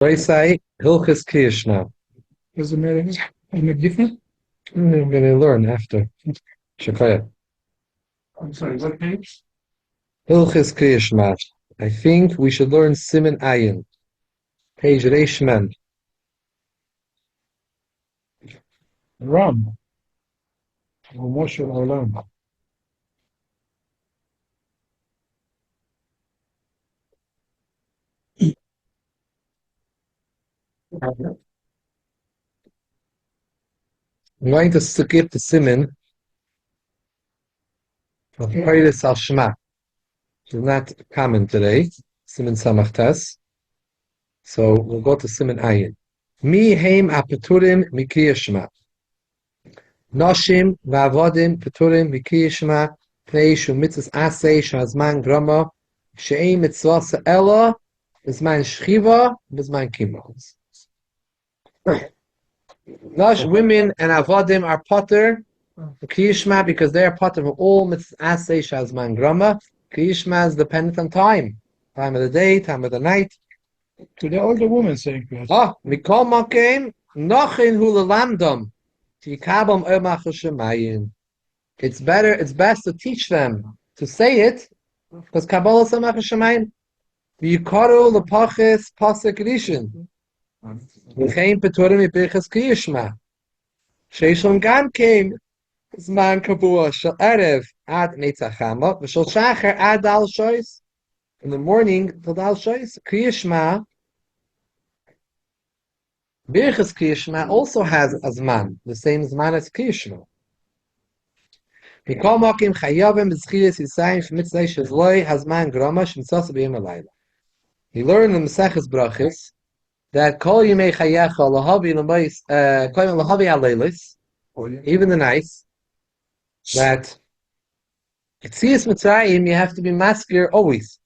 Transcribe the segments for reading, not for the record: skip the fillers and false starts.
I say Hilchos Krias now. Does it matter? Any different? I'm going to learn after. Shema. I'm sorry, what page? Hilchos Krias. I think we should learn Siman Ayin. Page Reishman. Ram. Or Moshe Olam. I'm going to skip the Siman of Krias al Shema. It's not common today. Siman Samachtas. So we'll go to Siman Ayin. Mi heim apeturim mikrias Shema. Noshim va'avodim peturim mikrias Shema. Pnei shu mitzvahs aseh shazman grama. She'ei mitzvahs ela bizman shchiva bizman kimo. Thus, women and avodim are potter kriyishma because they are potter of all mitzvahs aseh shazman grama. Kriyishma is dependent on time of the day, time of the night. To the older woman saying Krias. Mikol makim nochin hu lelamdom tikabam omach shemayim. It's best to teach them to say it because Kabbalah Samach Shemayim. V'yikaru lepachis pasuk rishon. V'chein peturim mipirchas kriyishma. Sheishon gam came zman kabua shel erev ad netzachama v'shel shacher ad dal shoyis. In the morning till dal shoyis kriyishma. Birchas kriyishma also has a zman, the same zman as kriyishma. Mikol makim chayavim b'zchiris yisayim shemitzvah shezloi hazman grama shemitzvah b'yom alayla. He learned in the Maseches Brachos that kol yimei chayecha lahavi l'mayis kol yimei lahavi aleilis, even the nights, that Yetzias Mitzrayim you have to be maskir always.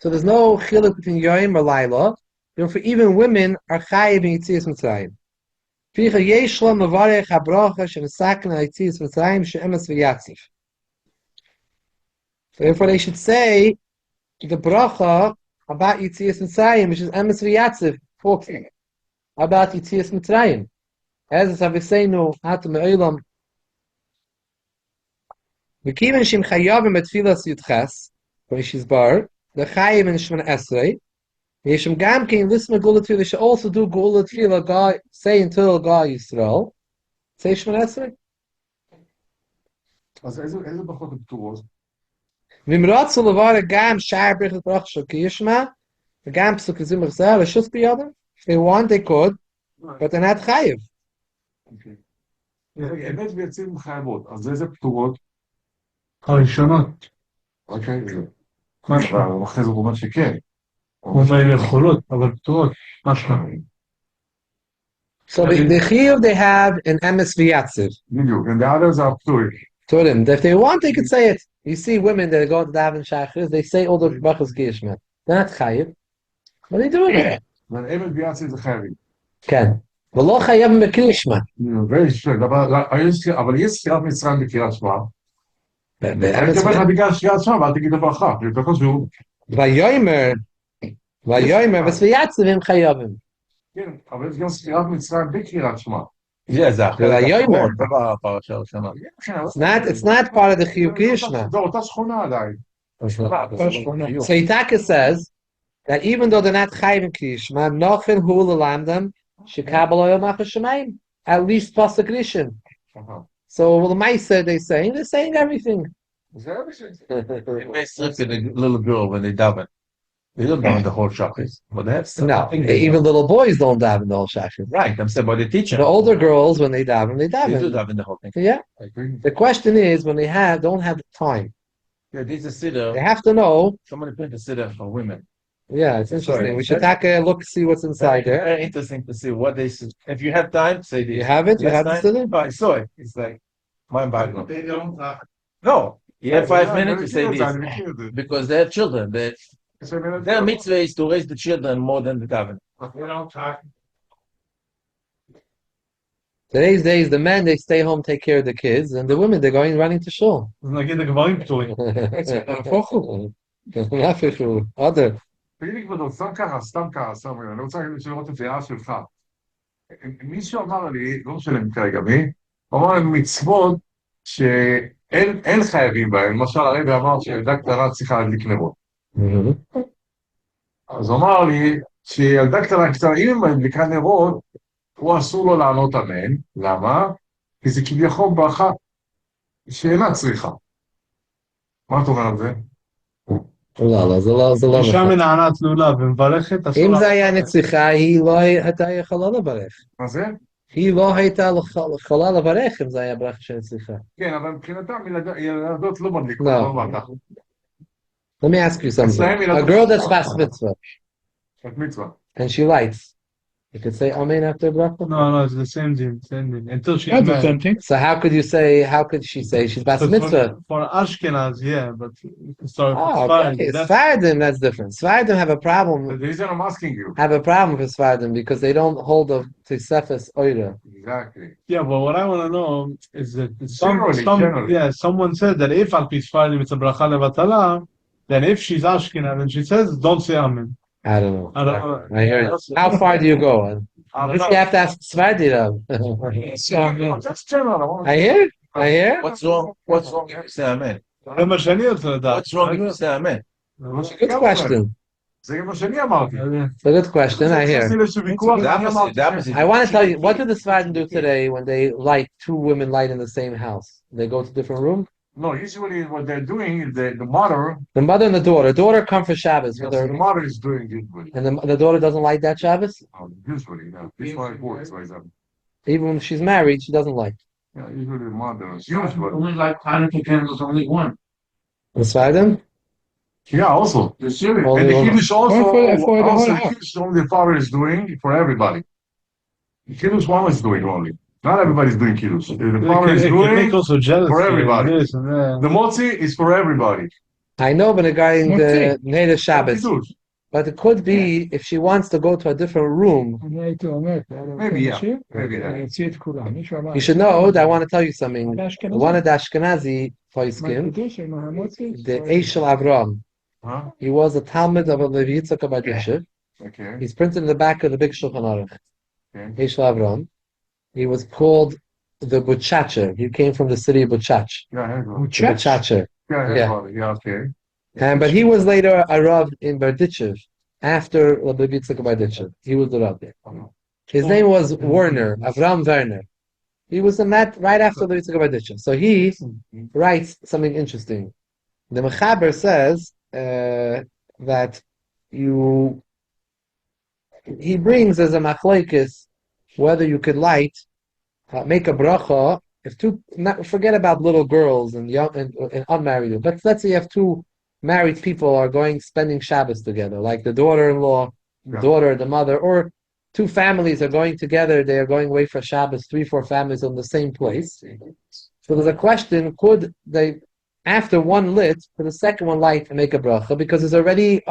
So there's no chiluk between Yom or Laila. Therefore, even women are chayiv in Yetzias Mitzrayim. Ficha yesh lo mevarech habracha shemesaken al Yetzias Mitzrayim she'emes v'yatzif. Therefore, they should say the bracha about Yetzias Mitzrayim, which is emes v'yatzif, talking about Yetzias Mitzrayim. As Aviseinu hatam me'olam. V'kiven shim chayavim et filas yudches, when she's bar, the chayiv in Shemana Esrei. Yeshem gam king listen to Gula Tefillah. They should also do Gula Tefillah. God say until God Yisrael. Say Shemana Esrei. אז איזה ברכות הפטורות? V'mratzu levara gam shar brichas brach shel kiyishma. The gam psuk zimach zeh l'shus biyadam. If they want, they could, but they're not chayiv. אמת ויציב חייבות. אז איזה פטורות? הראשונות. אוקיי. אחרי זה הוא אומר שכן. הוא אומר יכולות, אבל פטורות. מה שלנו? So the chiyuv they have in emes v'yatziv. בדיוק. and the others are פטורים. Told him if they want, they could say it. You see women that go to daven shachris, they say all the brachas kiyishma. They're not chayiv. What are they doing? ואמת ויציב זה חייבים. כן. ולא חייבים בקרישמה. very strict. אבל יש ספירת מצרים בקריאת שמע. אני אקבל לך בגלל קריאת שמע, ואל תגיד לברכה. זה חשוב. ויאמר וסביעצב הם חייבים. כן, אבל יש גם ספירת מצרים בקריאת שמע. It's not part of the chiyuv kriyishma. זו אותה שכונה עדיין. So Itaka says that even though they're not chayim kriyishma, nochin hu lelamdam shekabel oyel machas shemayim. At least pasuk rishon. So the Maisa they're saying everything. It may slip to the little girl when they daven. They don't daven the whole shachris. But that's No, even little boys don't daven the whole shachris. right. I'm saying by the teacher. The older girls, when they daven, they They daven. do daven the whole thing. Yeah. The question is when they don't have the time. Yeah, there's a siddur. They have to know. Somebody put a siddur for women. Yeah, it's interesting. Sorry. We should take a look, see what's inside there. Very interesting to see what they said. If you have time, say this. You have it? You have Last to night- sit No, I saw it. It's like mind boggling. They don't No, you have 5 minutes to say this because they're children. Their mitzvah is to raise the children more than the daven. They don't talk. Today's days, the men, they stay home, take care of the kids, and the women, they're going running to shul. נגיד הגברים פטורים. Other. תגיד לי כבודו, סתם ככה, אני רוצה לראות את הדעה שלך. מישהו אמר לי, לא משלם כרגע מי, הוא אמר לי מצוות שאין חייבים בהן, למשל הרבי אמר שילדה קטנה צריכה להדליק נרות. אז הוא אמר לי שילדה קטנה, אם היא מדליקה נרות, הוא אסור לו לענות אמן. למה? כי זה כביכול ברכה שאינה צריכה. מה אתה אומר על זה? לא, זה לא אישה נכון. מנענעת תלולה ומברכת, אם זה היה נציחה, היא לא הייתה יכולה לברך. מה זה? היא לא הייתה יכולה לברך אם זה היה ברכה של נציחה. כן, אבל מבחינתם ילדות לא מדליקות. No. Let me ask you something. A girl that's bas mitzvah, and she lights, you could say amen after bracha? No, it's the same thing. Until she's married. So how could she say she's bas mitzvah? For Ashkenaz, yeah, but Okay. Sfardim, that's different. Sfardim have a problem. The reason I'm asking you. Have a problem with Sfardim because they don't hold of Tosefes Oira. Exactly. Yeah, but what I want to know is that someone said that if Al-Pi Sfardim it's a bracha levatala, then if she's Ashkenaz and she says, don't say amen. I don't know. I hear it. How far do you go? You have to ask Sfardim. Just general. I hear it. What's wrong if you say amen? What's wrong if you say amen? Good question. It's a good question. I hear. I want to tell you, what do the Sfardim do today when they light two women light in the same house? They go to different rooms? No, usually what they're doing is the mother and the daughter. Daughter come for Shabbos. Yes, the mother is doing usually. And the daughter doesn't light that Shabbos? Usually, yeah. This why it works like that. Even when she's married, she doesn't light. Yeah, usually the mother is usually. Only like Hanukkah candles, only one. The Sfardim? Yeah, also. The serious. And the Kiddush only the father is doing for everybody. The Kiddush one is doing only. Not everybody's doing Kiddush. The father is doing for everybody. The Motzi is for everybody. I know, but regarding the Neder Shabbos. But it could be if she wants to go to a different room. Maybe, yeah. You should know that I want to tell you something. One of the Ashkenazi Poiskim, the Eshel Avram, he was a Talmud of a Levi Yitzchak Abadishev. Okay. He's printed in the back of the big Shulchan Aruch. Okay. Eshel Avram. He was called the Buchacher. He came from the city of Buchach. Buchacher. Yeah, okay. But he was later a Rav in Berdichev after Rabbi Yitzchak Berdichev. He was the Rav there. His name was Werner, Avram Werner. He was in that right after the Yitzchak Berdichev. So he writes something interesting. The Mechaber says that he brings as a machlokes whether you could make a bracha forget about little girls and young and unmarried. But let's say you have two married people are spending Shabbos together, like the daughter-in-law, daughter, the mother, or two families are going together. They are going away for Shabbos, 3-4 families in the same place. So there's a question: could they, after one lit, for the second one light and make a bracha because it's already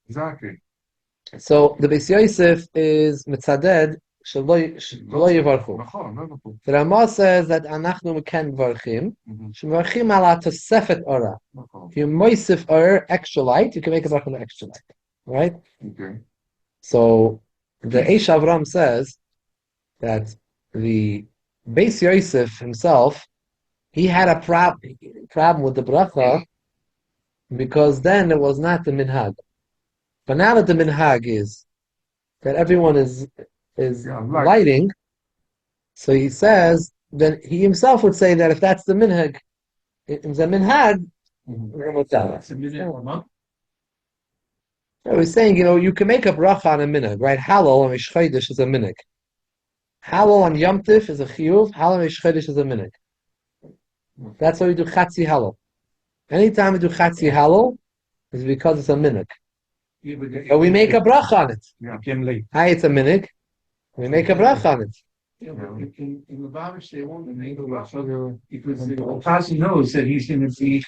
Exactly. So the Beis Yosef is mitzaded shelo yivarchu. The Rama says that anachnu ken varchim, shevarchim ala tosefet ora. If you moisif or extra light, you can make a bracha with extra light, right? Okay. So the Eish Avram says that the Beis Yosef himself, he had a problem with the bracha because then it was not the minhag. But now that the minhag is that everyone is lighting, so he says, then he himself would say that if that's the minhag, So he's saying, you can make a bracha on a minhag, right? Halal on Rish Chodesh is a minhag. Halal on Yom Tif is a chiyuv. Halal on Rish Chodesh is a minhag. That's why we do chatzi halal. Anytime we do chatzi halal, it's because it's a minhag. But we make a bracha on it. Hi, it's a minhag. We make a bracha on it. In the Babish, they won't make a bracha because the Tasi knows that he's going to be.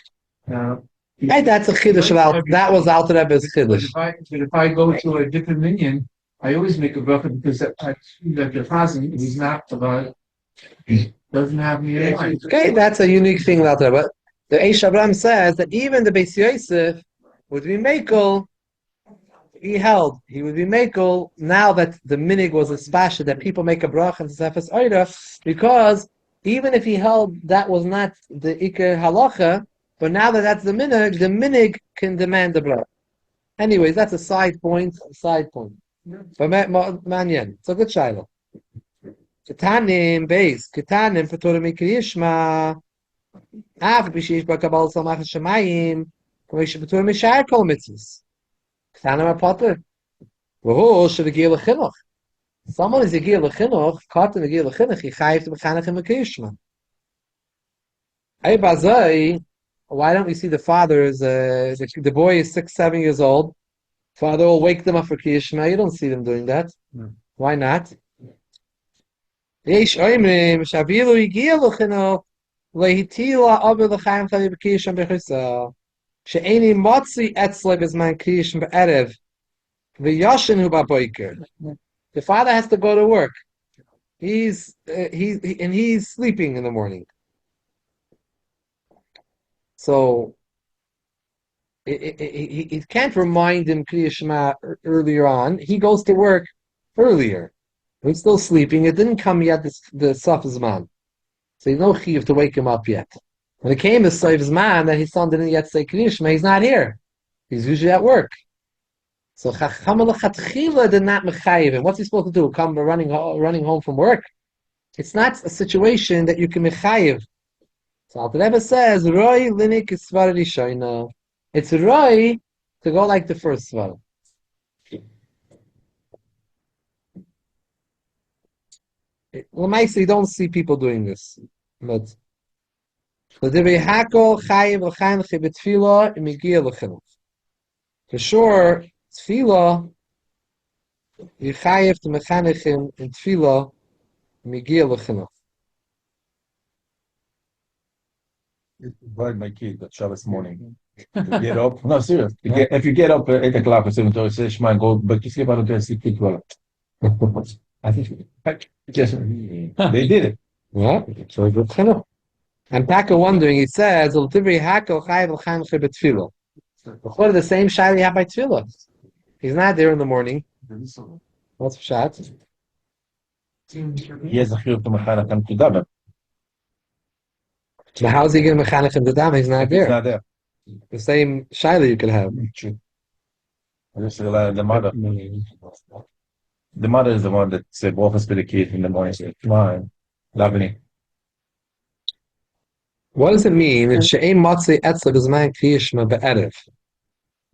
Hey, that's a chiddush. That was Alter Rebbe's chiddush. But if I go to a different minyan, I always make a bracha because I see that the Tasi is not about. He doesn't have any mind. Okay, that's a unique thing, Alter Rebbe. The Eish Abraham says that even the Beis Yosef would be Makel. He would be Makel now that the minig was a spasha that people make a bracha and Sefes Oida, because even if he held that was not the Iker halacha, but now that that's the minig can demand the bracha. Anyways, that's a side point. But manyan, it's a good shiloh. Ketanim base, Ketanim Patorim Krias Shema. Af b'sheish b'kabal salmach shemayim, k'meish Patorim Mishar kol mitzvos. Ketanim are potter. V'hu shev'gir l'chinuch. Someone is yagir l'chinuch, katan yagir l'chinuch, he chayiv to b'chanach in Krias Shema. Ay bazai, why don't we see the father the boy is 6-7 years old? Father will wake them up for Krias Shema. You don't see them doing that. No. Why not? Yesh oimrim shavilu yigia l'chinuch lehitila aver l'chaim chavi b'Krias Shema b'chisa she'eni motzi etzle b'zman Krias Shema b'erev v'yashin hu b'boiker. The father has to go to work. He's sleeping in the morning. So it can't remind him Krias Shema earlier on. He goes to work earlier. He's still sleeping. It didn't come yet, the Saf Zman. So he's no chiv to wake him up yet. When it came to Saf Zman, that his son didn't yet say Krias Shema, he's not here. He's usually at work. So Chacham L'Chatchila did not mechayiv him. What's he supposed to do? Come running home from work? It's not a situation that you can mechayiv. So Alter Rebbe says, Roy Linik is Svar Rishayna. It's Roy to go like the first Svar. You don't see people doing this. But for sure, tefillah, you chayev to mechanechim in tefillah, migia l'chinuch. Invite my kid at Shabbos morning. To get up. No, serious. If you get up at 8 o'clock or 7 o'clock, say Shema and go, but you sleep out of there, sleep well. I think yes, they did it. Yeah, so good chinuch. And Taka wondering, he says, "Ultivri hakel chayev l'chaim chibet What are the same shayla you have by tefillah? He's not there in the morning. What's pshat? He has a chiyuv to mechanech and to daven. But how is he going to mechanech him to dam? He's not there. He's not there. The same shayla you could have. I just realized the mother. The mother is the one that said, "Walk to the kid in the morning." Come on, davening. What does it mean? It's she'ein matzei etzle b'zman Krias Shema be'erev.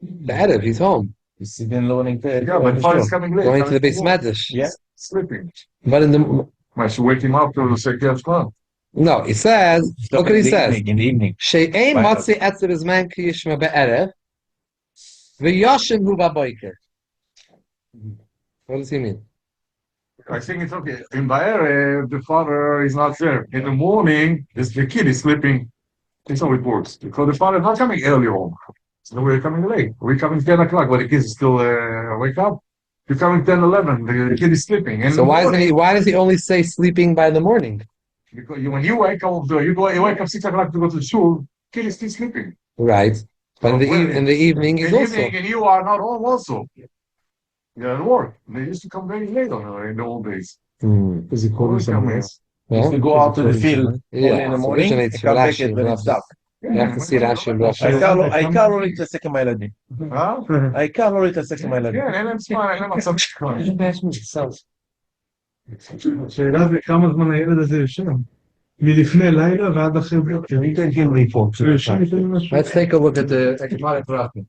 Be'erev, he's home. He's been learning there. Yeah, but father's coming late. Going to the base medrash. Yeah. Sleeping. But in the I should wake him up to say Krias Shema. no, he says. Look what he says. In the evening. She'ein matzei etzle b'zman Krias Shema be'erev v'yashin hu b'boiker. What does he mean? I think it's okay. In Ba'erev, the father is not there. In the morning, the kid is sleeping. It's how it works. Because the father is not coming early home. So we're coming late. We're coming 10 o'clock, but the kid is still wake up. You're coming 10, 11. The kid is sleeping. And So why does he only say sleeping by the morning? Because when you wake up, you wake up 6 o'clock to go to school, kid is still sleeping. Right. But in the evening, he's also. And you are not home also. You're at work. They used to come very late in the old days. Does he call something else? If you go out to the field Yeah, in the morning, you originates come from back Rashi, when it's dark. You have to see Rashi and Rashi. העיקר לא להתעסק עם הילדים. העיקר לא להתעסק עם הילדים. כן, אין להם זמן, אין להם מצב שכון. השאלה זה כמה זמן הילד הזה יושב. מלפני לילה ועד אחרי בוקר. Let's take a look at the Gemara Pratim.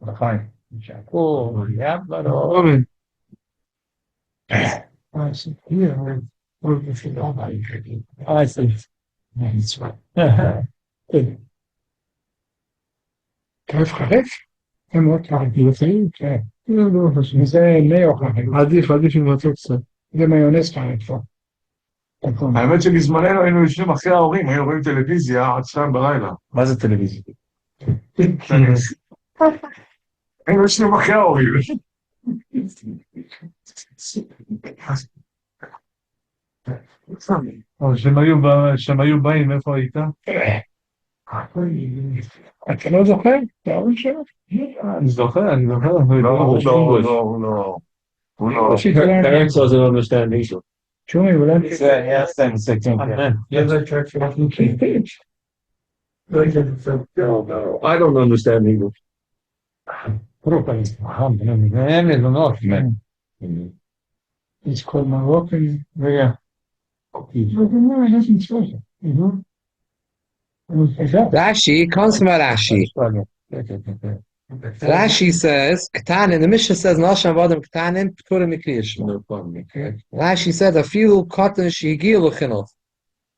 לחיים. Oh, yeah, but I see. Yeah. I see. That's right. כיף חריף? הם מאוד חריפים לפעמים, כן. זה מאו חריף. עדיף עם מצות קצת. זה מיונז חריף פה. האמת שבזמננו היינו יושבים אחרי ההורים, היינו רואים טלוויזיה עד 2 בלילה. מה זה טלוויזיה? היינו יושבים אחרי ההורים. אבל שהם היו באים, איפה היית? אתה לא זוכר? אתה ההורים שלו? אני זוכר. הוא לא. Parents doesn't understand English. שומי, אולי... Yeah, same thing. I don't understand English. It's called Moroccan. Yeah. Rashi comes from Rashi. Rashi says, Ketanin, the Mishnah says, Nasham Vadim Ketanin, Pturim Mikriyashma. Rashi says, Afilu Katan Shigilu Chinuch.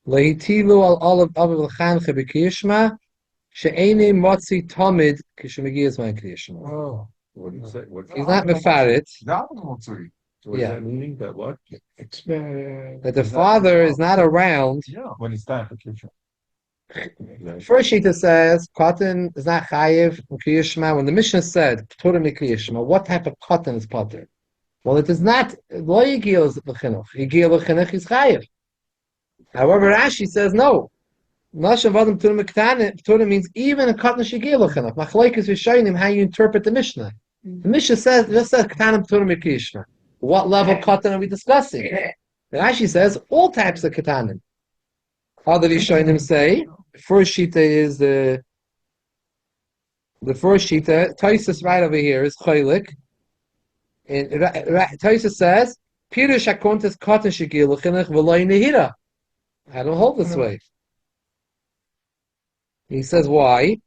Lehitilu al Olav Aviv L'chanche B'Kriyashma, She'ene Motzi Tomid, Kishemigiyaz Man Kriyashma. Oh. What is that? He's not Mefarit. What is that meaning? That what? That the father is not around. Yeah. When it's time for kitchen. First Shita says, Katan is not Chayiv Kriyashma. When the Mishnah said, Pturim Kriyashma, what type of Katan is Pater? Well, it is not, Lo Yigil L'chinuch. Yigil L'chinuch is Chayiv. However, Rashi says no. Nasham Vadim Pturim Ketanin, Pturim means even a Katan Shigil L'chinuch. Machlokes Rishonim, how you interpret the Mishnah. The Mishnah just says Ketanim Pturim Kriyashma. What level Katan are we discussing? Rashi says all types of Ketanim. Other Rishonim say, first Shita is the first Shita. Taisus right over here is Chaylik. And Taisus says, Pirush HaKontes Katan Shigil L'chinuch V'loi Nehira. I don't hold this way. He says why?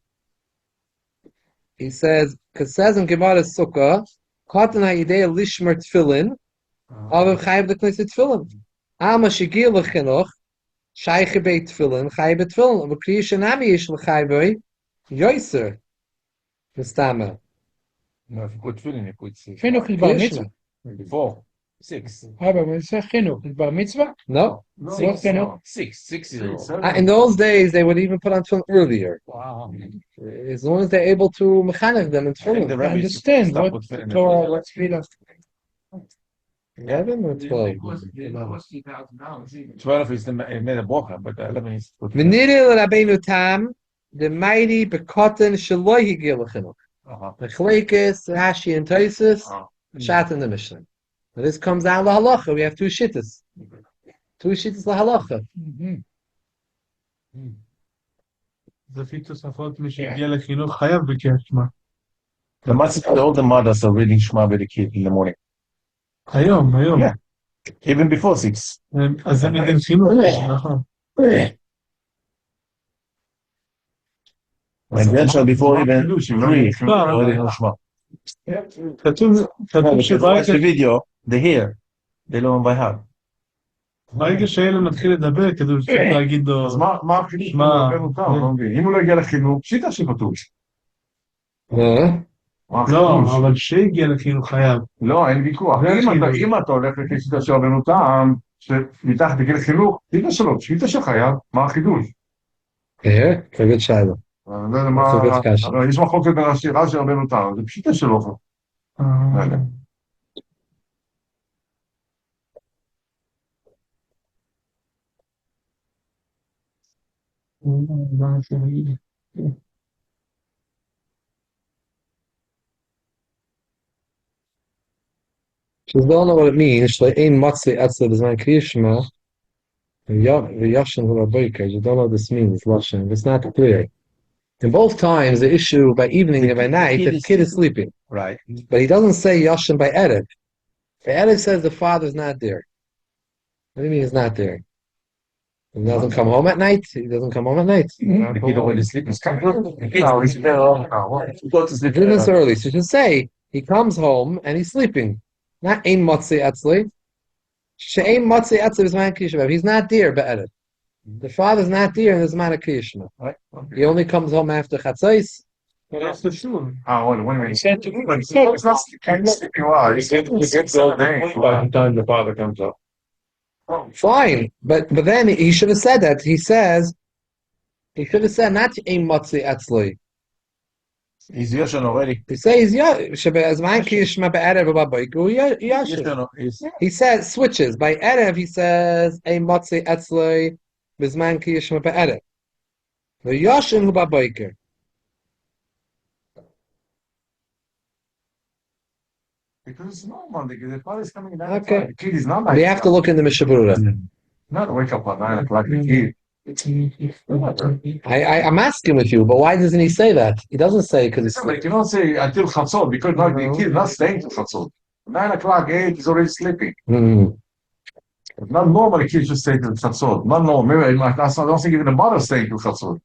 He says, because says in Gemara Sukkah, Katan ha'idei lishmer tefillin, aviv chayiv l'knesset tefillin. Alma shigil l'chinuch, shayche bei tefillin, chayiv bei tefillin. But kriya shenami yish l'chayiv bei, yoyser. Mistama. No, if you put filling, you put six. חינוך is bar mitzvah. 4, 6. אבל זה חינוך, is bar mitzvah? No. What חינוך? 6 is In those days, they would even put on tefillin earlier. Wow. As long as they're able to mechanech them in I think the tefillin. I rabbis understand stop what with filling. Torah, what's Tefillah. 11 or 12? 12 is the made a bocha, but 11 is put filling. V'niri l'Rabbeinu Tam, the mighty bekotten sheloi higil l'chinuch. Machlokes, Rashi, and Taisus, Shat in the Mishnah. Now this comes down to halacha. We have two shittas. Two shittas lahalacha. זה לפי תוספות מי שהגיע לחינוך חייב בקריאת שמע. All the mothers are reading Shema with the kid in the morning. היום. Yeah. Even before 6. אז זה מבין חינוך, נכון. My grandchild before even 3 already know Shema. כתוב Watch the שברגע video, they hear, they learn by heart. שהילד מתחיל לדבר, כתוב שצריך להגיד לו... אז מה החידוש שלו הרבה מותר? לא מבין. אם הוא לא הגיע לחינוך, פשיטה שכתוב. לא, אבל שהגיע לחינוך חייב. לא, אין ויכוח. אם אתה הולך לשיטה של רבנו תם, שמתחת לגיל חינוך, שיטה של חייב, מה החידוש? Forget Shiloh. אני לא יודע מה... יש מחלוקת בשירה של רבנו תם, זה פשיטה שלו. She don't know what it means. Like ein matzi etzel is my kriyashma. Yashin hulabayka. You don't know what this means. Lashon. It's not clear. In both times, the issue by evening and by night, the kid is sleeping. Right. But he doesn't say Yashin by Erev. The Erev says the father's not there. What do you mean he's not there? He doesn't come home at night. He doesn't come home at night. The kid already sleeps. No, he's there. Go to sleep. This early. So you should say he comes home and he's sleeping. Not ein matzi etzli. She'ein matzi etzli is man kriyashma. He's not there be'erev. The father's not there in the zman of kriyashma. Right. He only comes home after chatzos. that's the shul. Wait a minute. He said to me, It's not sleeping well. He's sleeping 7 days. By the time the father comes up. Fine, but then he should have said that. He should have said not ein matzi etzli. He's Yoshan already. He says, שבזמן כי ישמע בערב ובבוקר, הוא ישן. He says, switches. By Erev, he says, ein motzi etzloi, bizman ki yishma be'erev. V'yoshin hu ba'boiker. Because it's normal, the father is coming down. Okay. The kid is not like We have to look in the Mishabura. not wake up at 9 o'clock, the kid. I'm asking with you, but why doesn't he say that? He doesn't say because it's Like, you don't say until Chatzot, because no, the kid is not staying till Chatzot. 9 o'clock, 8, he's already sleeping. It's not normal, the kid should stay till Chatzot. Not normal. Maybe I don't think even the mother staying till Chatzot.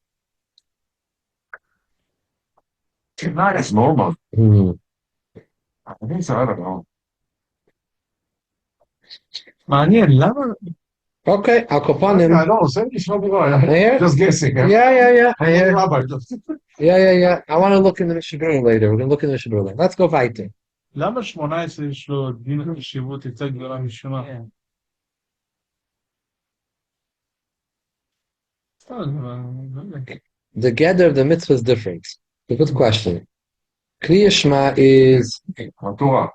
9 is normal. I think so, I don't know. מעניין, למה? Okay, I'll upon him. I don't say it's not right. Here? Just guessing. Yeah. I hear. Yeah. I want to look in the Mishabura later. We're going to look in the Mishabura later. Let's go weiter. למה 18 יש לו דין חשיבות יותר גדולה משמע? The gather of the mitzvah is different. A good question. Krias Shema is Torah.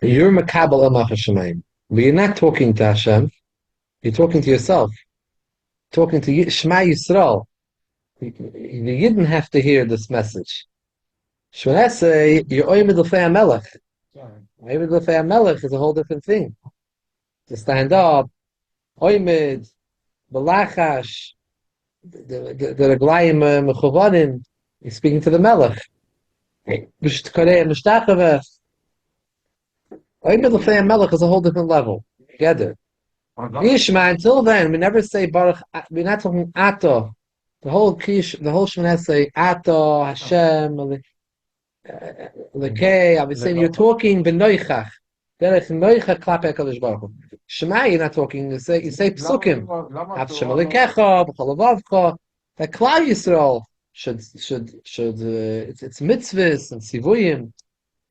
you're makabel el Hashemayim, but you're not talking to Hashem. You're talking to yourself. Talking to Shema Yisrael. You didn't have to hear this message. Shmoneh, you're oimid l'fei HaMelech. Oimid l'fei HaMelech is a whole different thing. To stand up, oimid, belachash, the reglayim mechuvanim. He's speaking to the Melech. Oimid l'fei HaMelech is a whole different level. Together. Yishma, until then, we never say Baruch. We're not talking Ato. The whole Shmoneh say Ato Hashem Lekei. I was saying you're talking b'noichach. Derech noichach klape Hakadosh Baruch Hu. Shema, you're not talking. You say psukim. Hashem Lekecha b'chol levavcha. That Klal Yisrael should it's mitzvahs and sivuyim.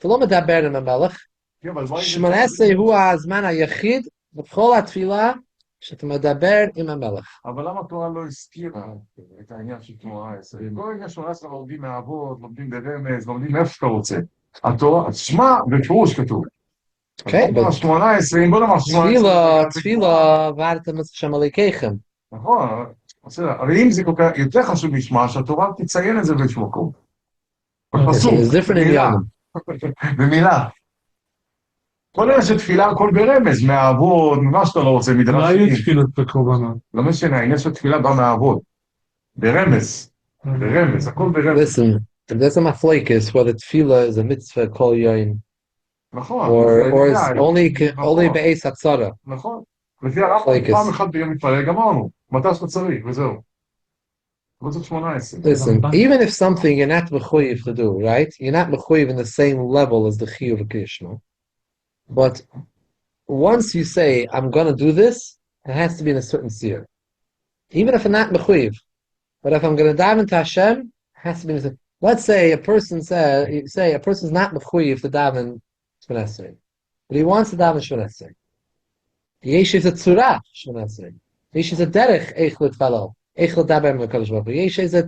V'lo medaber im HaMelech. Shmoneh hu ha'azman ha'yachid. בכל התפילה שאתה מדבר עם המלך. אבל למה התורה לא הזכירה את העניין של תנועה 10? כל העניין 18 לומדים מהאבות, לומדים ברמז, לומדים איפה שאתה רוצה. התורה, שמע, בפירוש כתוב. Okay, but 18, בוא נאמר 18. תפילה, ואתם שם אלוהיכם. נכון, אבל אם זה כל כך יותר חשוב משמע, שהתורה תציין את זה באיזשהו מקום. בפסוק, במילה. כל עניין של תפילה, הכל ברמז, מהאבות, ממה שאתה לא רוצה, מדרשים. מה היו תפילות בקורבנות? לא משנה, העניין של תפילה בא מהאבות. ברמז, הכל ברמז. Listen, there's a maflekes whether tefillah is a mitzvah kol yoin, נכון. or it's only be'ez hatzara. נכון. לפי הרמב"ם, פעם אחת ביום מתפלל, גמרנו. מתי שאתה צריך, וזהו. לא צריך 18. Listen, even if something you're not mechuyev to do, right? You're not mechuyev in the same level as the chiyuv of Krias Shema. But once you say, I'm going to do this, it has to be in a certain seer. Even if I'm not mechuyev. But if I'm going to dive into Hashem, it has to be in a... Let's say a person a person's not mechuyev to daven Shmoneh Esrei, but he wants to daven Shmoneh Esrei. Yesh is a tzura Shmoneh Esrei. Yesh is a derech eich l'tfalel, eich l'daber m'Hakadosh Baruch Hu. Yesh is a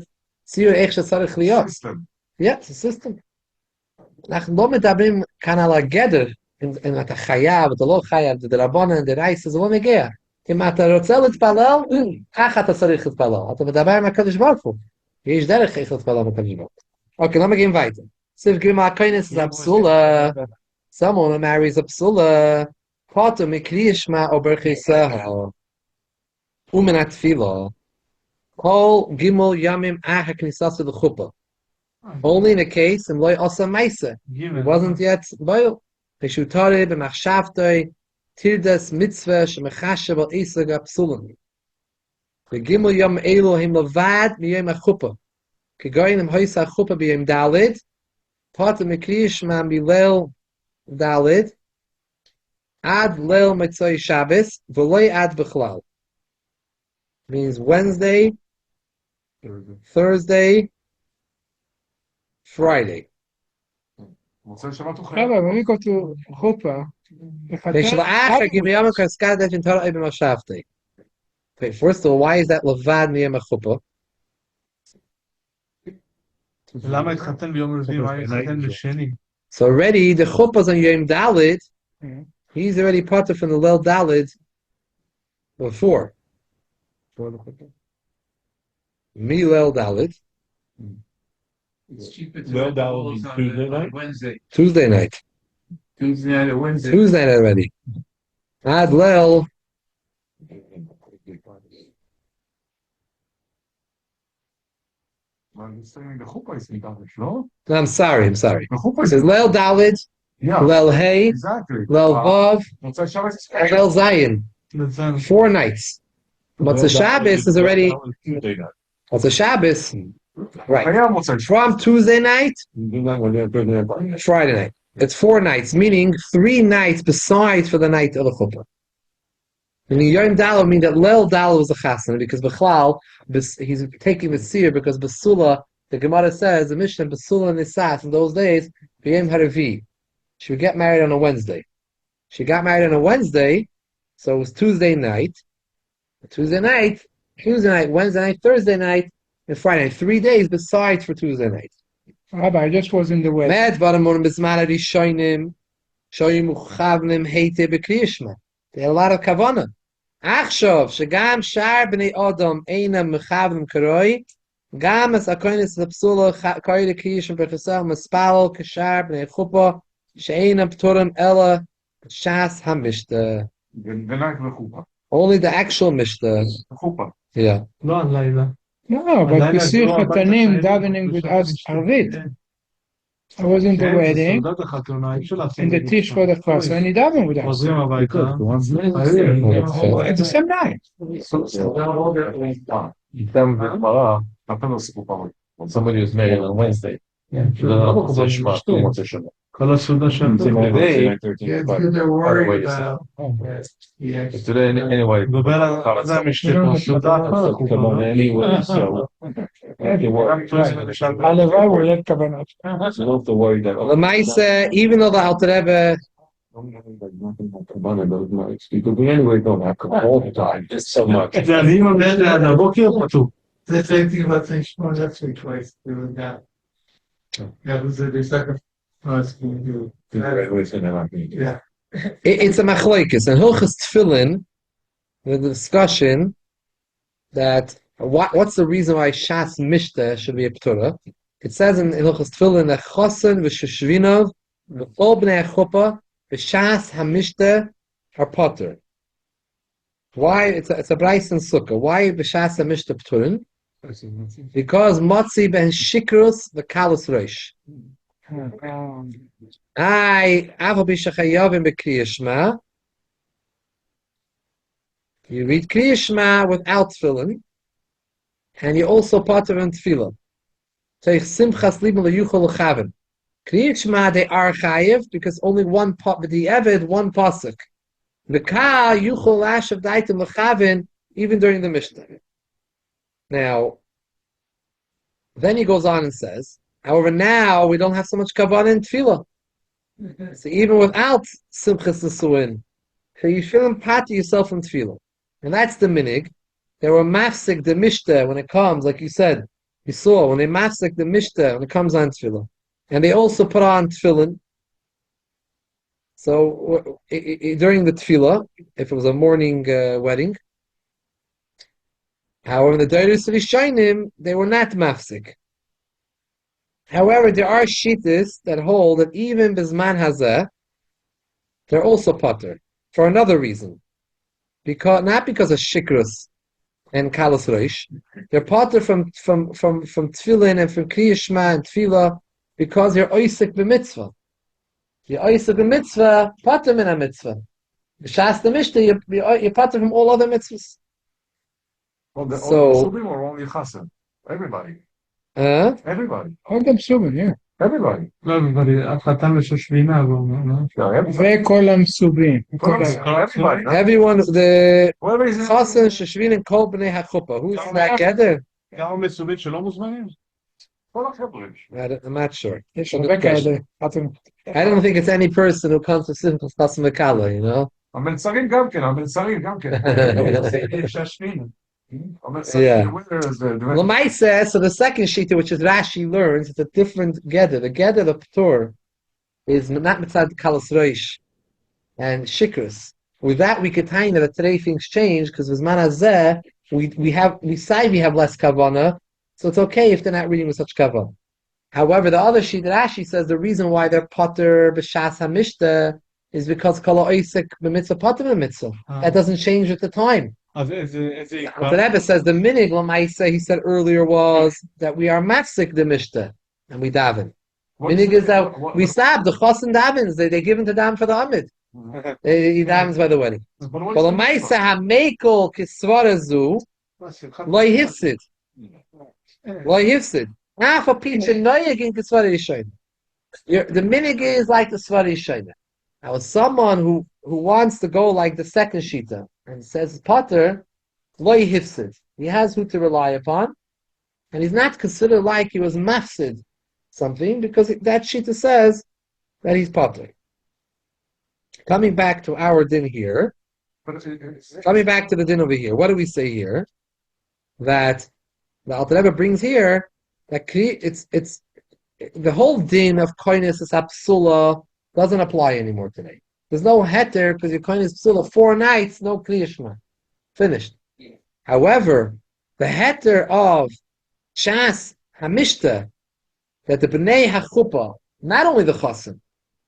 tzir eich shetzarich liyot. Yeah, it's a system. אנחנו לא מדברים כאן על הגדר, אם אתה חייב, אתה לא חייב, זה דרבנן, דרייסה, זה לא מגיע. אם אתה רוצה להתפלל, ככה אתה צריך להתפלל. אתה מדבר עם הקדוש ברוך הוא. יש דרך איך להתפלל עם הקדוש ברוך הוא. אוקיי, לא מגיעים weiter. Siv Grima Akainis is a psula. Someone who marries a psula. Potter Krias Shema or Berchiseha. Umen atfila. Kol Gimel Yamim Aha Knisasa the Chuppah. Only in a case in Loy Osa Maisa. It wasn't yet boiled. Peshutare b'machshavtoi tirdas mitzvah shemechashav al isag apsulim. V'gimel yom Elohim levad miyom achupah. Kegoyin im hoysa achupah b'yom dalid. Potter Krias Shema milel dalid. Ad leil mitzvah Shabbos v'loy ad b'chlal. Means Wednesday, Thursday, Friday. רוצה לשמות אותך? אבל אני כותב חופה. First of all, why is that levad miyam chuppah? למה התחתן ביום רביעי? מה התחתן בשני? So already the chuppah's on Yom Dalit. Mhm. He's already parted from the Lel Dalit before. Mi Lel Dalit. It's cheaper to Well, have that the will be balls Tuesday on night? Wednesday. Tuesday night. Tuesday night or Wednesday. Tuesday night already. Ad Lel. בחופה is מתחת, לא? No, I'm sorry. בחופה It is says Lel Dalit, Yeah, Lel Hey, exactly. Lel Vav, מוצאי שבת is and Lel Zayin. That's on 4 nights. Motzei Shabbos is already. Motzei Shabbos, right? חייב מוצאי שבת. From Tuesday night, Friday night. It's 4 nights, meaning 3 nights besides for the night of the chuppah. And the Yom Dal mean that Lel Dal was a chasana because Bechlal, he's taking the seer because Basula, the Gemara says, the Mishnah Basula Nisas in those days, B'yom Haravi. She would get married on a Wednesday. She got married on a Wednesday, so it was Tuesday night, Wednesday night, Thursday night, and Friday night. 3 days besides for Tuesday night. Rabbi, I just was in the way. Med Varamon Bismana Rishonim, Shoyim Uchavnim Heite Bekriyashma. They had a lot of kavanah. Achshov, Shagam Shar B'nei Adam Einam Mechavnim Karoi, Gam as Akonis Lapsula Kari Kriyashim Bechasel Maspal Kashar B'nei Chuppah She'einam Pturim Ella Shas HaMishta. ונאק בחופה. Only the actual Mishta. בחופה. Yeah. לא הלילה. No, but Besir Chatanim davening with us Arvit. I was in the wedding, סעודת החתונה, אי אפשר להתחיל. in the tish for the class, and he davened with us. חוזרים הביתה. It's the same night. איתם בגמרא, נתן לו סיפור פעם. somebody was married on Wednesday. מוצאי Shema, מוצאי Shema. כל הסעודה שם. Today, they're worried about. today anyway. מדבר על זה המשתה פה, סעודה אחרת. Come on anyway, so הלוואי הוא ילד כוונות. you don't have to worry that. The Maisa, even though the Alter Rebbe, Because we anyway don't have to all the time. It's so much. זה אני אומר עד הבוקר פתור. The same thing about saying Shema next week twice. Doing that. Yeah, who's the second? Oh, it's going to do. Yeah. it's a machlokes. And Hilchos Tefillin, the discussion that what's the reason why Shas Mishta should be a Ptura? It says in Hilchos Tefillin that Chosen v'Sheshvinov v'Ol Bnei HaChuppah v'Shas HaMishta are Potter. Why? It's a Brais and Sukkah. Why v'Shas HaMishta Pturin? Because Motzi ben Shikrus v'Kalus Reish. Aval b'Shachayavim b'Kriyas Shema. You read Kriyas Shema without tefillin, and you also Potter and Tefillah. Teich Simchas Libim leYuchol L'Chaven. Kriyas Shema they are chayiv because only one the Eved one pasuk. The Ka Yuchol Lashav Daitim L'Chaven even during the Mishnah. Now, then he goes on and says, however, now we don't have so much kavanah in tefillah. So even without simchas nesuin, so you shouldn't pat yourself from tefillah, and that's the minig. They were mafsik the mishta when it comes, like you said, you saw when they mafsik the mishta when it comes on tefillah, and they also put on tefillin. So during the tefillah, if it was a morning wedding. However, in the Dairis of Yishainim, they were not mafsik. However, there are shittas that hold that even Bizman Hazeh, they're also potter for another reason. Not because of shikrus and kalas reish, they're potter from tefillin and from kriyas shema and tefillah because you're oisik b'mitzvah. You're oisik b'mitzvah, potter min ha-mitzvah. B'shas the mishta, you're potter from all other mitzvahs. Well, the So- Sudim are only Chassan. Everybody. Huh? Everybody. all them psulim, yeah. Everybody. לא, אבל החתן לשושבינה, והוא אומר, לא? Yeah, everybody. וכל המסובים. Everybody. Huh? Everyone, the Whoever is in Chasen, Sheshvin, and Kol B'nei HaChuppah. Who's that gather? גם המסובים שלא מוזמנים? כל החבר'ה. I'm not sure. יש הרבה כאלה. אתם- I don't think it's any person who comes to Simchas Chasen Mekala, you know? המלצרים גם כן, המלצרים גם כן. יש השבינה. Yeah. L'maisa, so the second shita, which is Rashi learns, it's a different gather. The gather of Ptur is not mitzad kalas roish and shikras. With that, we could tie that today things change because with manazeh we have less kavana, so it's okay if they're not reading with such kavana. However, the other sheet that Rashi says the reason why they're potter b'shas hamishta is because kol oisik b'mitzvah potter b'mitzvah. That doesn't change with the time. The Rebbe says the minig l'maisa he said earlier was that we are mafsik the mishta and we daven. Minig is that we stab the chos and davens. They give him to daven for the amid. He davens by the wedding. But l'maisa hameikol kisvarazu lo yifsid. Lo yifsid. Half a pinch and noyagin kisvara yishayna. The minig is like the svara yishayna. Now, someone who wants to go like the second shita and says Potter, loy hifsid. He has who to rely upon, and he's not considered like he was mafsid something because that shita says that he's Potter. Coming back to our din here, coming back to the din over here, what do we say here? That the Alter Rebbe brings here that it's the whole din of koinus is apsula doesn't apply anymore today. There's no heter because your koinus psula 4 nights, no kriyashma. Finished. However, the heter of shas hamishta that the bnei hachupa, not only the chasen,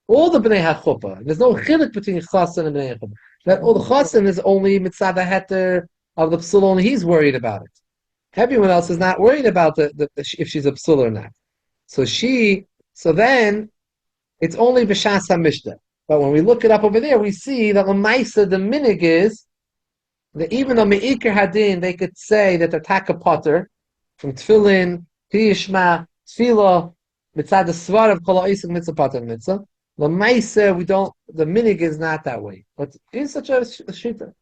all the bnei hachupa. There's no chiluk between chasen and bnei hachupa. That all the chasen is only mitzvah the heter of the psula. Only he's worried about it. Everyone else is not worried about if she's a psula or not. So then it's only b'shas hamishta. But when we look it up over there, we see that l'maisa the minig is that even though meikar hadin they could say that they're taka potter from tefillin, tiyishma, tefillah, mitzad the svar of kol ha'isuk mitzvah potter mitzvah. L'maisa we don't. The minig is not that way. But it's such a shita,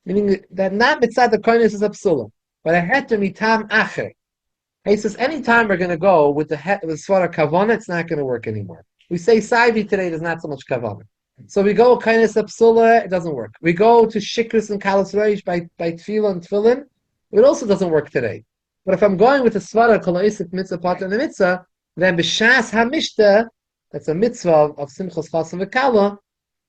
meaning that not mitzad the koinus is a psula. But a heter mitam acher. He says, anytime we're going to go with the svara kavana, it's not going to work anymore. We say Saivi today, there's not so much kavana. So we go kindness of psula, it doesn't work. We go to shikris and kalas reish by tefillah and tefillin, it also doesn't work today. But if I'm going with the svara kolaisik mitzvah part and the mitzvah, then b'shas hamishta, that's a mitzvah of simchos chasam v'kala,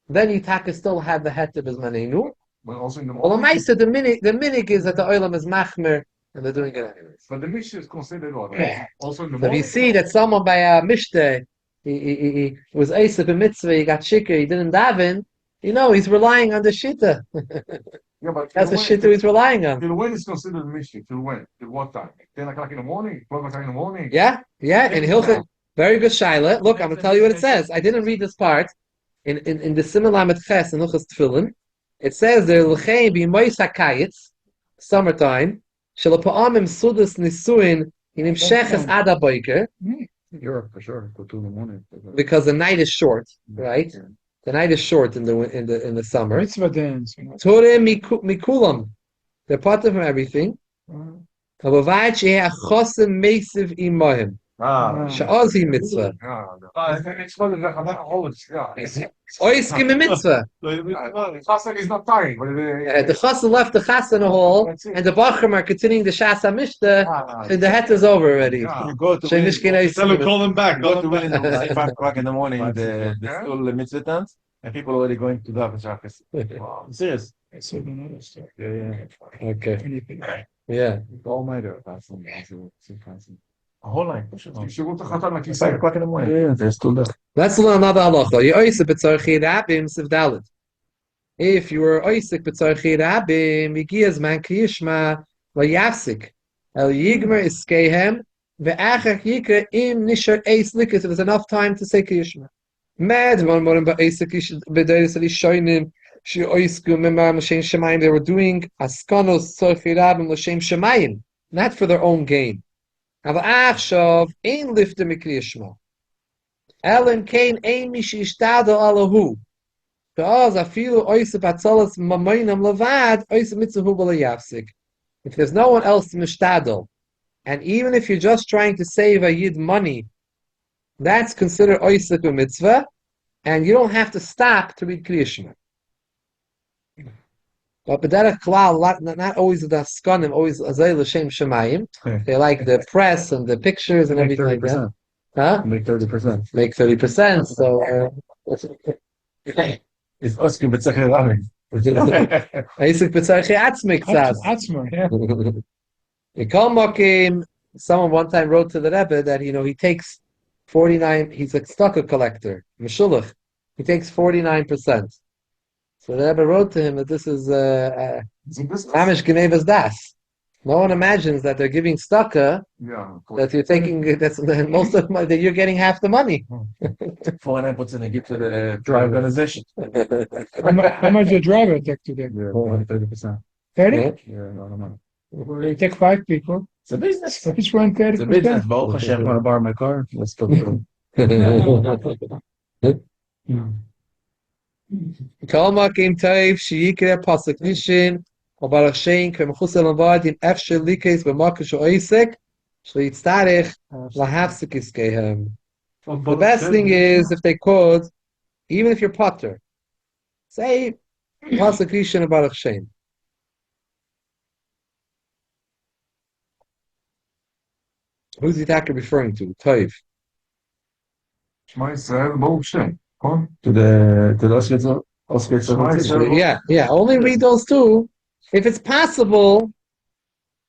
then you still have the heter b'zmanenu. But also in the Well, morning. the minig is that the oilam is machmer, and they're doing it anyways. But the Mishnah is considered what? Yeah. Also in the So if morning. you see that someone by a mishteh, he was Eisep in mitzvah, he got shikr, he didn't daven, he's relying on the shita. Yeah, but That's the shita he's relying on. Till when is considered Mishnah? Till when? Till what time? 10 o'clock in the morning? 12 o'clock in the morning? Yeah, in Hilchos, very good shaila. Look, I'm going to tell you what it says. I didn't read this part. In the Simon Ches in Hilchos Tefillin, it says there, L'chein b'yimois hakayitz, summertime, shelapa'amim sudas nisuin in imsheches ad haboiker, Europe for sure. Go to in the morning. because the night is short, right? Yeah. The night is short in the summer. Mitzvah dance. Torah mikulam, they're part from everything. Kavavad sheheh chosim meisiv imohim, she'ozi mitzvah, It's not that always. Yeah. oiskim mitzvah. Chassan is not tiring. But The chassan left the chassan in a hall, and the bachrim are continuing the shas hamishta, and the het is over already. Yeah. You go to Shem mishkei Tell him, oiskim. call him back. go Call to him William back. at 5 o'clock in the morning, the Yeah. school mitzvah dance, and people already going to daven shachris. Wow. I'm serious. It's another story. Yeah. Okay, Anything. yeah. All nighter. A whole night. שירות החתן 5 לכיסא. o'clock in the morning. Yeah, they're still there. Let's learn another halacha. You oisik b'tzarchi rabim sivdalit. If you were oisik b'tzarchi rabim, yigiyaz man kriyishma v'yafsik el yigmer iskehem ve'achach yikra im nishar eis likas. If there's enough time to say kriyishma. Mad one more ba'oisik b'deiris alishoinim she oisku mimar l'shem shemayim. They were doing askanos tzarchi rabim l'shem shemayim, not for their own gain. Aber achshav ein lifter mikriyishma. Ellen Kane Amy Shishtado Allahu. Because I feel Oisa Batzalas Mamoinam Lavad, Oisa Mitzahu Balayafsik. If there's no one else to Mishtadol, and even if you're just trying to save a Yid money, that's considered Oisa Mitzvah, and you don't have to stop to read Kriya Shema. But B'derech Klal, not always the Skanim, always Azay L'Shem Shemayim. They like the press and the pictures and everything like that. Huh? Make 30%. Make 30%. So It's asking b'tzachei Rami. Isaac B'tzarchi Atzmik says. Atzma, yeah. Someone one time wrote to the Rebbe that he takes 49. He's a stucco collector, Meshulach. He takes 49%. So the Rebbe wrote to him that this is Amish Genevas Das. No one imagines that they're giving stucco. Yeah. That you're taking. That's most of that you're getting half the money. 49 puts in a gift to the driver organization. How much the driver take today? 30%. 30? Yeah. Yeah, no. They take 5 people. It's a business. So each one 30%. It's a business. Baruch Hashem, I want to borrow my car. Let's go. Kalma came Taif, Shikre, Pasuk Nishin, Obarach Shein, Kremchusel Avadim, Efshel Likes, Bemakish Oisek, Shlitztarech, Lahafsik Iskehem. The best thing is if they could, even if you're Potter, say Pasuk Nishin and Obarach Shein. Who's the attacker referring to? Taif. Shema Yisrael, Baruch Shem. To the Oscar. Yeah. Only read those two. If it's possible,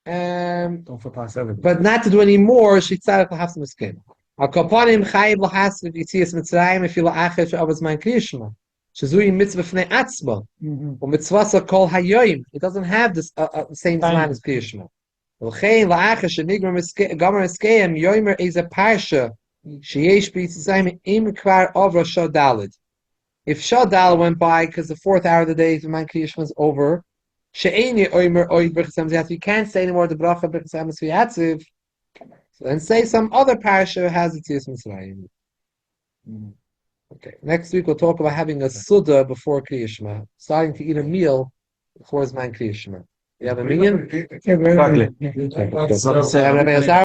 Don't surpass everything. but not to do any more, Shitzarech Lahafsim Iskehem. Akapanim Chayiv Lahasv Yitzias Mitzrayim if you la'achef Shabbos Man Kriyishma. Shazui Mitzvah Fnei Atzma. Or Mitzvah Kol Hayoim. It doesn't have this same time as Kriyishma. L'chein la'achef Shenigmer Gomer Iskehem Yoimer Eza Parsha Sheyesh B'Yitzayim Im Kvar Avra Shadalid. If Shadal went by because the 4th hour of the day, the Man Kriyishma is over, She'eni Oimer Oid B'Chesam Ziyatziv. You can't say anymore the Bracha B'Chesam Ziyatziv. So then say some other parasha has the Tziyas Mitzrayim. Okay. Next week we'll talk about having a Suda before Kriya Shema, starting to eat a meal before Zman Kriya Shema. You have a minyan? Yeah, very good. So,